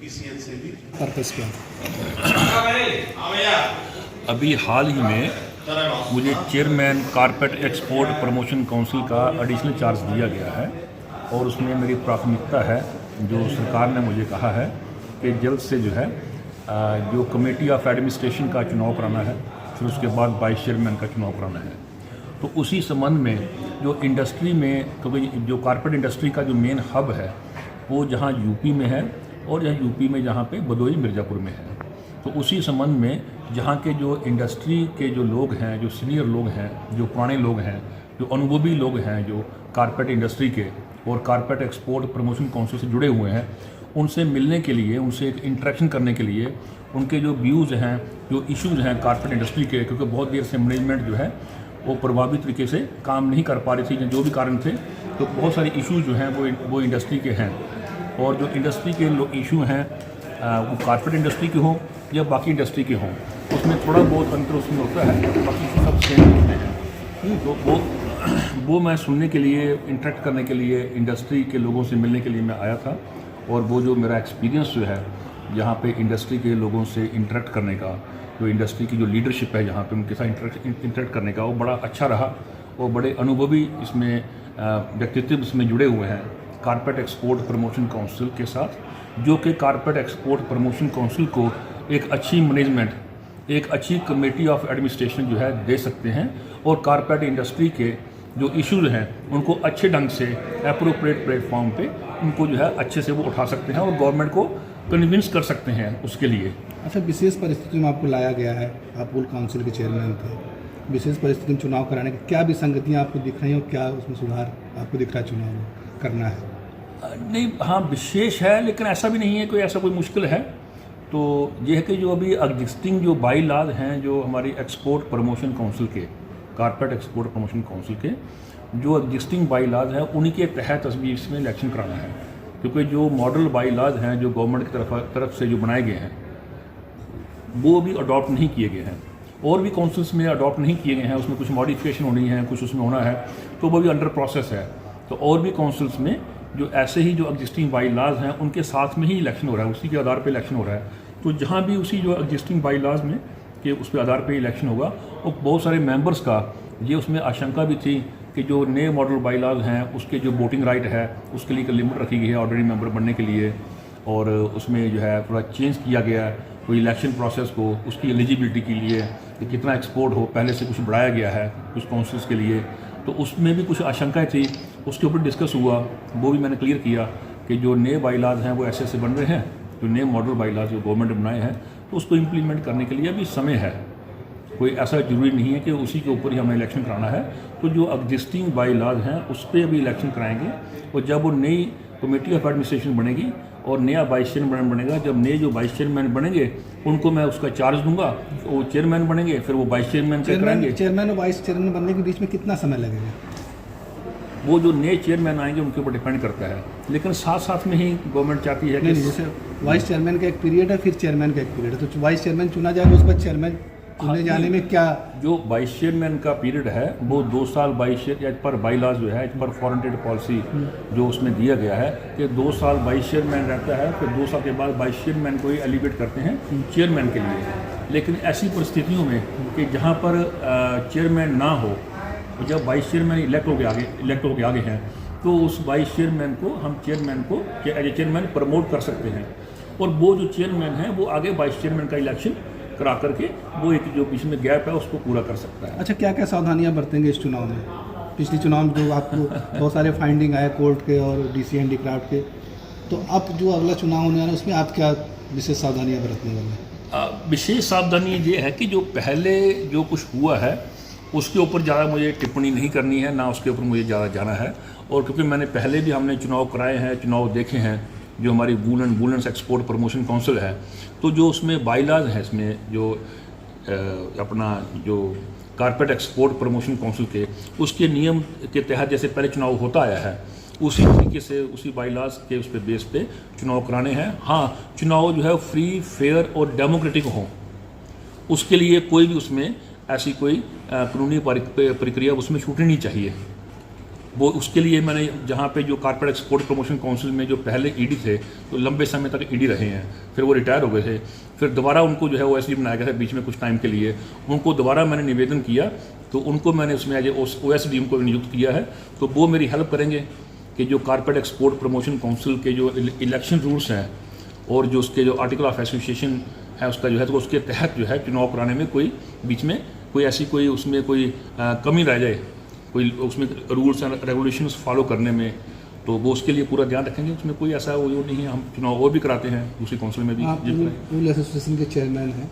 PCL से भी purpose क्या? अभी हाल ही में मुझे chairman carpet export promotion council का एडिशनल चार्ज दिया गया है और उसमें मेरी प्राथमिकता है, जो सरकार ने मुझे कहा है कि जल्द से जो है जो कमेटी ऑफ एडमिनिस्ट्रेशन का चुनाव कराना है, फिर उसके बाद वाइस चेयरमैन का चुनाव कराना है। तो उसी संबंध में जो इंडस्ट्री में, क्योंकि जो कारपेट इंडस्ट्री का जो मेन हब है वो जहाँ यूपी में है और यहाँ यूपी में जहाँ पे भदोही मिर्ज़ापुर में है, तो उसी संबंध में जहाँ के जो इंडस्ट्री के जो लोग हैं, जो सीनियर लोग हैं, जो पुराने लोग हैं, जो अनुभवी लोग हैं, जो कारपेट इंडस्ट्री के और कारपेट एक्सपोर्ट प्रमोशन काउंसिल से जुड़े हुए हैं, उनसे मिलने के लिए, उनसे एक इंटरेक्शन करने के लिए, उनके जो व्यूज़ हैं, जो इश्यूज़ हैं कारपेट इंडस्ट्री के, क्योंकि बहुत देर से मैनेजमेंट जो है वो प्रभावी तरीके से काम नहीं कर पा रही थी, जो भी कारण थे, तो बहुत सारे इश्यूज़ जो हैं वो इंडस्ट्री के हैं। और जो इंडस्ट्री के इशू हैं वो कारपेट इंडस्ट्री के हों या बाकी इंडस्ट्री के हों, उसमें थोड़ा बहुत अंतर उसमें होता है, बाकी सब सेम होते हैं। तो वो मैं सुनने के लिए, इंटरेक्ट करने के लिए, इंडस्ट्री के लोगों से मिलने के लिए मैं आया था। और वो जो मेरा एक्सपीरियंस जो है यहाँ पे इंडस्ट्री के लोगों से इंटरेक्ट करने का, जो इंडस्ट्री की जो लीडरशिप है यहाँ पे उनके साथ इंटरेक्ट करने का, वो बड़ा अच्छा रहा। और बड़े अनुभवी इसमें व्यक्तित्व इसमें जुड़े हुए हैं कारपेट एक्सपोर्ट प्रमोशन काउंसिल के साथ, जो कि कारपेट एक्सपोर्ट प्रमोशन काउंसिल को एक अच्छी मैनेजमेंट, एक अच्छी कमेटी ऑफ एडमिनिस्ट्रेशन जो है दे सकते हैं और कारपेट इंडस्ट्री के जो इश्यूज हैं उनको अच्छे ढंग से एप्रोप्रिएट प्लेटफॉर्म पे उनको जो है अच्छे से वो उठा सकते हैं और गवर्नमेंट को कन्विंस कर सकते हैं उसके लिए। अच्छा, विशेष परिस्थिति में आपको लाया गया है, आप पूल काउंसिल के चेयरमैन थे, विशेष परिस्थिति में चुनाव कराने की क्या विसंगतियाँ आपको दिख रही हैं और क्या उसमें सुधार आपको दिख रहा है चुनाव करना है? नहीं, हाँ विशेष है, लेकिन ऐसा भी नहीं है कोई ऐसा कोई मुश्किल है। तो ये है कि जो अभी एग्जिस्टिंग जो बाई लॉज हैं, जो हमारी एक्सपोर्ट प्रमोशन काउंसिल के, कारपेट एक्सपोर्ट प्रमोशन काउंसिल के जो एग्जिस्टिंग बाई लॉज हैं, उन्हीं के तहत अभी इसमें इलेक्शन कराना है। क्योंकि जो मॉडल बाई लॉज हैं जो गवर्नमेंट की तरफ से जो बनाए गए हैं वो भी अडॉप्ट नहीं किए गए हैं, और भी काउंसिल्स में अडॉप्ट नहीं किए गए हैं, उसमें कुछ मॉडिफिकेशन होनी है, कुछ उसमें होना है, तो वो भी अंडर प्रोसेस है। तो और भी काउंसिल्स में जो ऐसे ही जो एग्जिस्टिंग बाई लॉज हैं उनके साथ में ही इलेक्शन हो रहा है, उसी के आधार पर इलेक्शन हो रहा है। तो जहाँ भी उसी जो एग्जिस्टिंग बाई लॉज में कि उस पर आधार पर इलेक्शन होगा, और बहुत सारे मेंबर्स का ये उसमें आशंका भी थी कि जो नए मॉडल बाई लॉज हैं उसके जो वोटिंग राइट है उसके लिए एक लिमिट रखी गई है ऑर्डिनरी मेंबर बनने के लिए, और उसमें जो है थोड़ा चेंज किया गया है कोई इलेक्शन प्रोसेस को, उसकी एलिजिबिलिटी के लिए कि कितना एक्सपोर्ट हो, पहले से कुछ बढ़ाया गया है कुछ काउंसिल्स के लिए। तो उसमें भी कुछ आशंकाएँ थी, उसके ऊपर डिस्कस हुआ, वो भी मैंने क्लियर किया कि जो नए बाई लॉज हैं वो ऐसे बन रहे हैं, जो नए मॉडल बाई लॉज जो गवर्नमेंट ने बनाए हैं, तो उसको इम्प्लीमेंट करने के लिए अभी समय है। कोई ऐसा जरूरी नहीं है कि उसी के ऊपर ही हमें इलेक्शन कराना है। तो जो एग्जिस्टिंग बाई लॉज हैं उस पर अभी इलेक्शन कराएंगे, और जब वो नई कमेटी ऑफ एडमिनिस्ट्रेशन बनेगी और नया वाइस चेयरमैन बनेगा, जब नए जो वाइस चेयरमैन बनेंगे उनको मैं उसका चार्ज दूंगा, वो चेयरमैन बनेंगे, फिर वो वाइस चेयरमैन से कराएंगे। चेयरमैन और वाइस चेयरमैन बनने के बीच में कितना समय लगेगा? वो जो नए चेयरमैन आएंगे उनके ऊपर डिपेंड करता है, लेकिन साथ साथ में ही गवर्नमेंट चाहती है कि जैसे वाइस चेयरमैन का एक पीरियड है, फिर चेयरमैन का एक पीरियड है, तो वाइस चेयरमैन चुना जाएगा, उसके बाद चेयरमैन चुने जाने में क्या जो वाइस चेयरमैन का पीरियड है वो 2 साल पर बाई लॉज जो है, पर फॉरेन पॉलिसी जो उसमें दिया गया है कि 2 साल वाइस चेयरमैन रहता है, फिर 2 साल के बाद वाइस चेयरमैन को ही एलिवेट करते हैं चेयरमैन के लिए। लेकिन ऐसी परिस्थितियों में कि जहाँ पर चेयरमैन ना हो, जब वाइस चेयरमैन इलेक्ट होके आगे हैं, तो उस वाइस चेयरमैन को हम चेयरमैन को एज ए चेयरमैन प्रमोट कर सकते हैं, और वो जो चेयरमैन है वो आगे वाइस चेयरमैन का इलेक्शन करा करके वो एक जो बीच में गैप है उसको पूरा कर सकता है। अच्छा, क्या क्या सावधानियां बरतेंगे इस चुनाव में? पिछले चुनाव में जो आपको बहुत सारे फाइंडिंग आए कोर्ट के और डीसी हैंडीक्राफ्ट के, तो अब जो अगला चुनाव होने वाला है उसमें आप क्या विशेष सावधानियां बरतने वाले हैं? विशेष सावधानी ये है कि जो पहले जो कुछ हुआ है उसके ऊपर ज़्यादा मुझे टिप्पणी नहीं करनी है, ना उसके ऊपर मुझे ज़्यादा जाना है। और क्योंकि मैंने पहले भी हमने चुनाव कराए हैं, चुनाव देखे हैं, जो हमारी वूलन्स एक्सपोर्ट प्रमोशन काउंसिल है, तो जो उसमें बाई लॉज है, इसमें जो अपना जो कारपेट एक्सपोर्ट प्रमोशन काउंसिल के उसके नियम के तहत जैसे पहले चुनाव होता आया है, उसी तरीके से उसी बाई लॉज के उस पर बेस पे चुनाव कराने हैं। हाँ, चुनाव जो है फ्री, फेयर और डेमोक्रेटिक हों, उसके लिए कोई भी उसमें ऐसी कोई कानूनी प्रक्रिया उसमें छूटनी नहीं चाहिए। वो उसके लिए मैंने जहाँ पे जो कारपेट एक्सपोर्ट प्रमोशन काउंसिल में जो पहले ईडी थे तो लंबे समय तक ईडी रहे हैं, फिर वो रिटायर हो गए थे, फिर दोबारा उनको जो है ओएसडी बनाया गया था बीच में कुछ टाइम के लिए, उनको दोबारा मैंने निवेदन किया तो उनको मैंने उसमें एज ओएसडी उनको नियुक्त किया है। तो वो मेरी हेल्प करेंगे कि जो कारपेट एक्सपोर्ट प्रमोशन काउंसिल के जो इलेक्शन रूल्स हैं और जो उसके जो आर्टिकल ऑफ एसोसिएशन है उसका जो है तो उसके तहत जो है चुनाव कराने में कोई बीच में कोई ऐसी कोई उसमें कोई कमी रह जाए, कोई उसमें रूल्स एंड रेगुलेशंस फॉलो करने में, तो वो उसके लिए पूरा ध्यान रखेंगे। उसमें कोई ऐसा वो नहीं है, हम चुनाव और भी कराते हैं दूसरी काउंसिल में भी। आप रूल एसोसिएशन के चेयरमैन हैं।